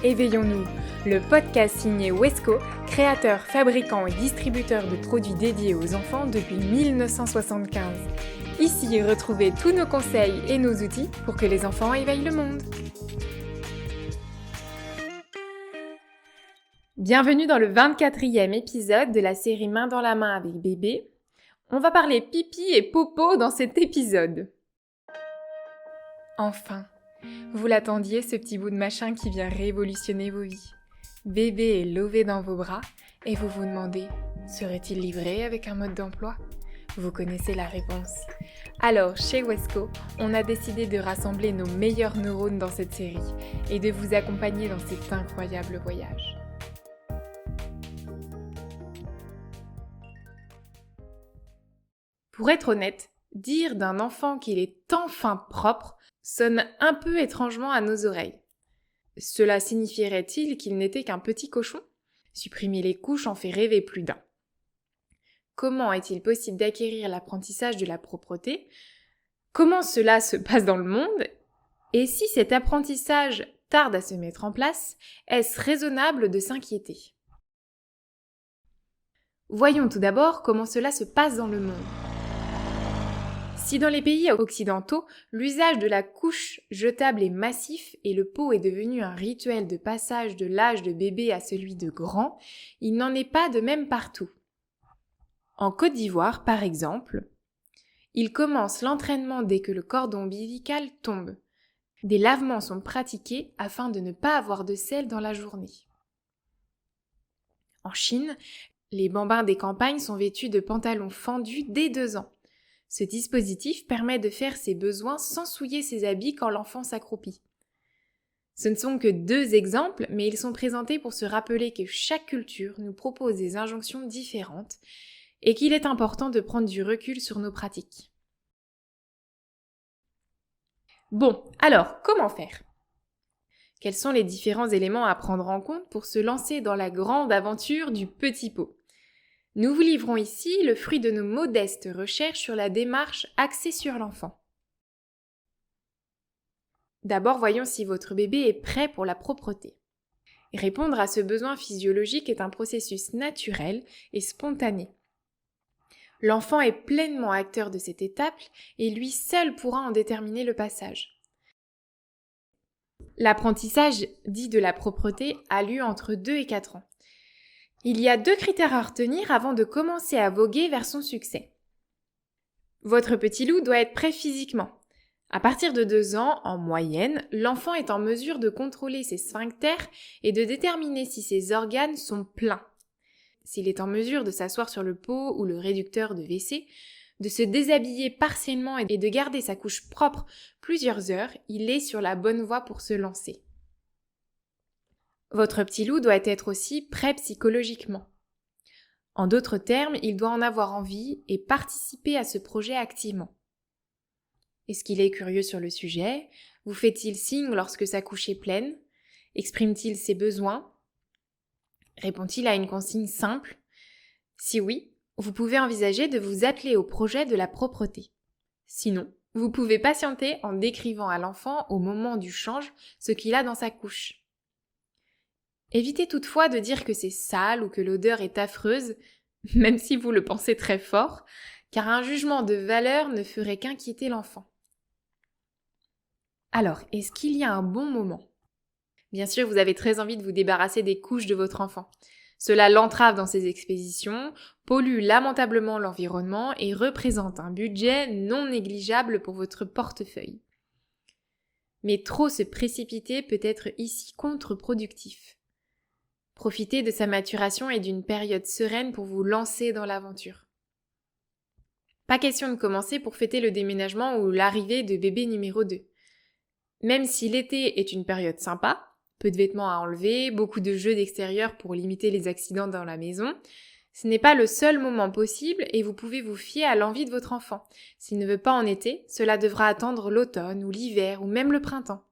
Éveillons-nous, le podcast signé Wesco, créateur, fabricant et distributeur de produits dédiés aux enfants depuis 1975. Ici, retrouvez tous nos conseils et nos outils pour que les enfants éveillent le monde. Bienvenue dans le 24e épisode de la série Main dans la main avec bébé. On va parler pipi et popo dans cet épisode. Enfin, vous l'attendiez, ce petit bout de machin qui vient révolutionner vos vies. Bébé est lové dans vos bras et vous vous demandez, serait-il livré avec un mode d'emploi ? Vous connaissez la réponse. Alors, chez Wesco, on a décidé de rassembler nos meilleurs neurones dans cette série et de vous accompagner dans cet incroyable voyage. Pour être honnête, dire d'un enfant qu'il est enfin propre sonne un peu étrangement à nos oreilles. Cela signifierait-il qu'il n'était qu'un petit cochon ? Supprimer les couches en fait rêver plus d'un. Comment est-il possible d'acquérir l'apprentissage de la propreté ? Comment cela se passe dans le monde ? Et si cet apprentissage tarde à se mettre en place, est-ce raisonnable de s'inquiéter ? Voyons tout d'abord comment cela se passe dans le monde. Si dans les pays occidentaux, l'usage de la couche jetable est massif et le pot est devenu un rituel de passage de l'âge de bébé à celui de grand, il n'en est pas de même partout. En Côte d'Ivoire, par exemple, il commence l'entraînement dès que le cordon ombilical tombe. Des lavements sont pratiqués afin de ne pas avoir de sel dans la journée. En Chine, les bambins des campagnes sont vêtus de pantalons fendus dès 2 ans. Ce dispositif permet de faire ses besoins sans souiller ses habits quand l'enfant s'accroupit. Ce ne sont que 2 exemples, mais ils sont présentés pour se rappeler que chaque culture nous propose des injonctions différentes et qu'il est important de prendre du recul sur nos pratiques. Bon, alors, comment faire ? Quels sont les différents éléments à prendre en compte pour se lancer dans la grande aventure du petit pot ? Nous vous livrons ici le fruit de nos modestes recherches sur la démarche axée sur l'enfant. D'abord, voyons si votre bébé est prêt pour la propreté. Répondre à ce besoin physiologique est un processus naturel et spontané. L'enfant est pleinement acteur de cette étape et lui seul pourra en déterminer le passage. L'apprentissage dit de la propreté a lieu entre 2 et 4 ans. Il y a 2 critères à retenir avant de commencer à voguer vers son succès. Votre petit loup doit être prêt physiquement. À partir de 2 ans, en moyenne, l'enfant est en mesure de contrôler ses sphincters et de déterminer si ses organes sont pleins. S'il est en mesure de s'asseoir sur le pot ou le réducteur de WC, de se déshabiller partiellement et de garder sa couche propre plusieurs heures, il est sur la bonne voie pour se lancer. Votre petit loup doit être aussi prêt psychologiquement. En d'autres termes, il doit en avoir envie et participer à ce projet activement. Est-ce qu'il est curieux sur le sujet ? Vous fait-il signe lorsque sa couche est pleine ? Exprime-t-il ses besoins ? Répond-il à une consigne simple ? Si oui, vous pouvez envisager de vous atteler au projet de la propreté. Sinon, vous pouvez patienter en décrivant à l'enfant au moment du change ce qu'il a dans sa couche. Évitez toutefois de dire que c'est sale ou que l'odeur est affreuse, même si vous le pensez très fort, car un jugement de valeur ne ferait qu'inquiéter l'enfant. Alors, est-ce qu'il y a un bon moment ? Bien sûr, vous avez très envie de vous débarrasser des couches de votre enfant. Cela l'entrave dans ses expéditions, pollue lamentablement l'environnement et représente un budget non négligeable pour votre portefeuille. Mais trop se précipiter peut être ici contre-productif. Profitez de sa maturation et d'une période sereine pour vous lancer dans l'aventure. Pas question de commencer pour fêter le déménagement ou l'arrivée de bébé numéro 2. Même si l'été est une période sympa, peu de vêtements à enlever, beaucoup de jeux d'extérieur pour limiter les accidents dans la maison, ce n'est pas le seul moment possible et vous pouvez vous fier à l'envie de votre enfant. S'il ne veut pas en été, cela devra attendre l'automne ou l'hiver ou même le printemps.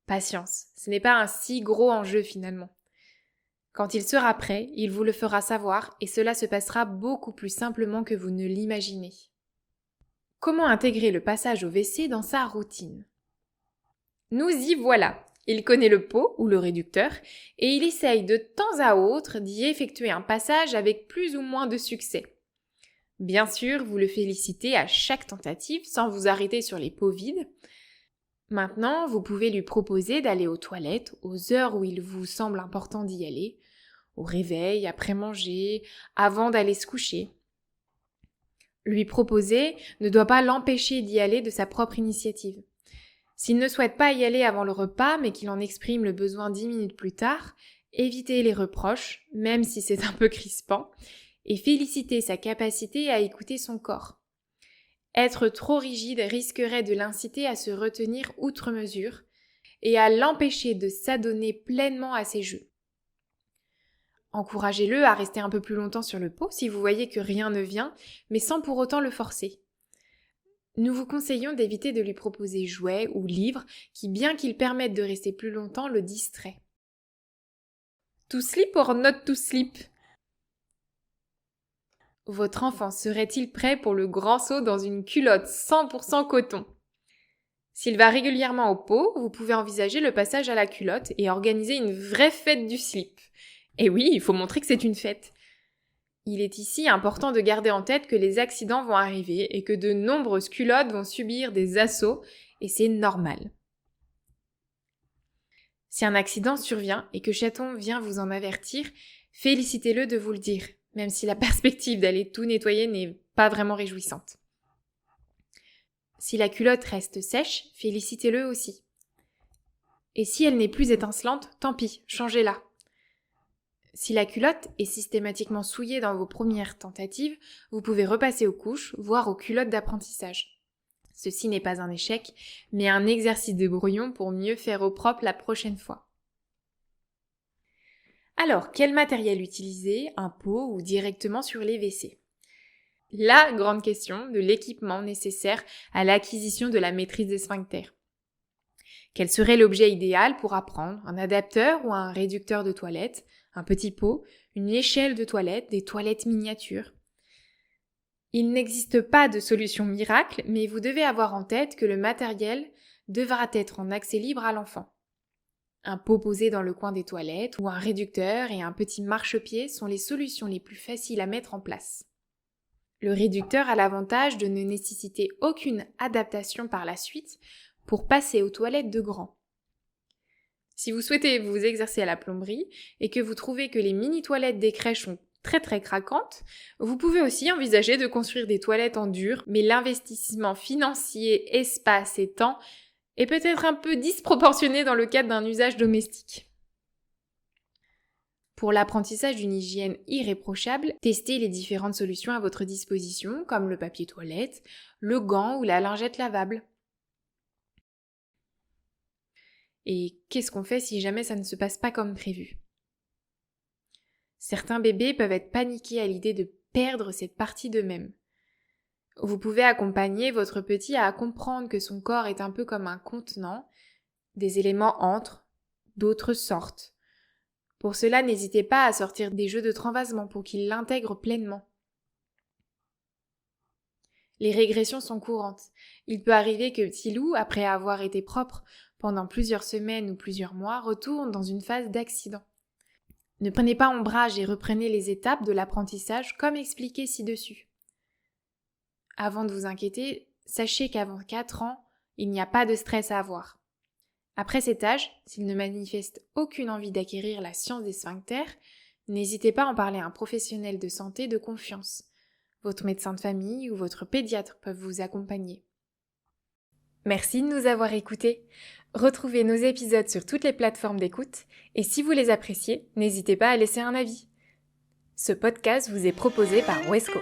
Patience, ce n'est pas un si gros enjeu finalement. Quand il sera prêt, il vous le fera savoir et cela se passera beaucoup plus simplement que vous ne l'imaginez. Comment intégrer le passage au WC dans sa routine ? Nous y voilà. Il connaît le pot ou le réducteur et il essaye de temps à autre d'y effectuer un passage avec plus ou moins de succès. Bien sûr, vous le félicitez à chaque tentative sans vous arrêter sur les pots vides. Maintenant, vous pouvez lui proposer d'aller aux toilettes aux heures où il vous semble important d'y aller, au réveil, après manger, avant d'aller se coucher. Lui proposer ne doit pas l'empêcher d'y aller de sa propre initiative. S'il ne souhaite pas y aller avant le repas, mais qu'il en exprime le besoin 10 minutes plus tard, évitez les reproches, même si c'est un peu crispant, et félicitez sa capacité à écouter son corps. Être trop rigide risquerait de l'inciter à se retenir outre mesure et à l'empêcher de s'adonner pleinement à ses jeux. Encouragez-le à rester un peu plus longtemps sur le pot si vous voyez que rien ne vient, mais sans pour autant le forcer. Nous vous conseillons d'éviter de lui proposer jouets ou livres qui, bien qu'ils permettent de rester plus longtemps, le distraient. To sleep or not to sleep? Votre enfant serait-il prêt pour le grand saut dans une culotte 100% coton? S'il va régulièrement au pot, vous pouvez envisager le passage à la culotte et organiser une vraie fête du slip. Et oui, il faut montrer que c'est une fête. Il est ici important de garder en tête que les accidents vont arriver et que de nombreuses culottes vont subir des assauts, et c'est normal. Si un accident survient et que Chaton vient vous en avertir, félicitez-le de vous le dire, même si la perspective d'aller tout nettoyer n'est pas vraiment réjouissante. Si la culotte reste sèche, félicitez-le aussi. Et si elle n'est plus étincelante, tant pis, changez-la. Si la culotte est systématiquement souillée dans vos premières tentatives, vous pouvez repasser aux couches, voire aux culottes d'apprentissage. Ceci n'est pas un échec, mais un exercice de brouillon pour mieux faire au propre la prochaine fois. Alors, quel matériel utiliser, un pot ou directement sur les WC? La grande question de l'équipement nécessaire à l'acquisition de la maîtrise des sphincters. Quel serait l'objet idéal pour apprendre? Un adapteur ou un réducteur de toilette? Un petit pot, une échelle de toilette, des toilettes miniatures. Il n'existe pas de solution miracle, mais vous devez avoir en tête que le matériel devra être en accès libre à l'enfant. Un pot posé dans le coin des toilettes ou un réducteur et un petit marchepied sont les solutions les plus faciles à mettre en place. Le réducteur a l'avantage de ne nécessiter aucune adaptation par la suite pour passer aux toilettes de grand. Si vous souhaitez vous exercer à la plomberie et que vous trouvez que les mini-toilettes des crèches sont très craquantes, vous pouvez aussi envisager de construire des toilettes en dur, mais l'investissement financier, espace et temps est peut-être un peu disproportionné dans le cadre d'un usage domestique. Pour l'apprentissage d'une hygiène irréprochable, testez les différentes solutions à votre disposition, comme le papier toilette, le gant ou la lingette lavable. Et qu'est-ce qu'on fait si jamais ça ne se passe pas comme prévu? Certains bébés peuvent être paniqués à l'idée de perdre cette partie d'eux-mêmes. Vous pouvez accompagner votre petit à comprendre que son corps est un peu comme un contenant, des éléments entrent, d'autres sortent. Pour cela, n'hésitez pas à sortir des jeux de transvasement pour qu'il l'intègre pleinement. Les régressions sont courantes. Il peut arriver que petit loup, après avoir été propre pendant plusieurs semaines ou plusieurs mois, retourne dans une phase d'accident. Ne prenez pas ombrage et reprenez les étapes de l'apprentissage comme expliqué ci-dessus. Avant de vous inquiéter, sachez qu'avant 4 ans, il n'y a pas de stress à avoir. Après cet âge, s'il ne manifeste aucune envie d'acquérir la science des sphincters, n'hésitez pas à en parler à un professionnel de santé de confiance. Votre médecin de famille ou votre pédiatre peuvent vous accompagner. Merci de nous avoir écoutés. Retrouvez nos épisodes sur toutes les plateformes d'écoute et si vous les appréciez, n'hésitez pas à laisser un avis. Ce podcast vous est proposé par Wesco.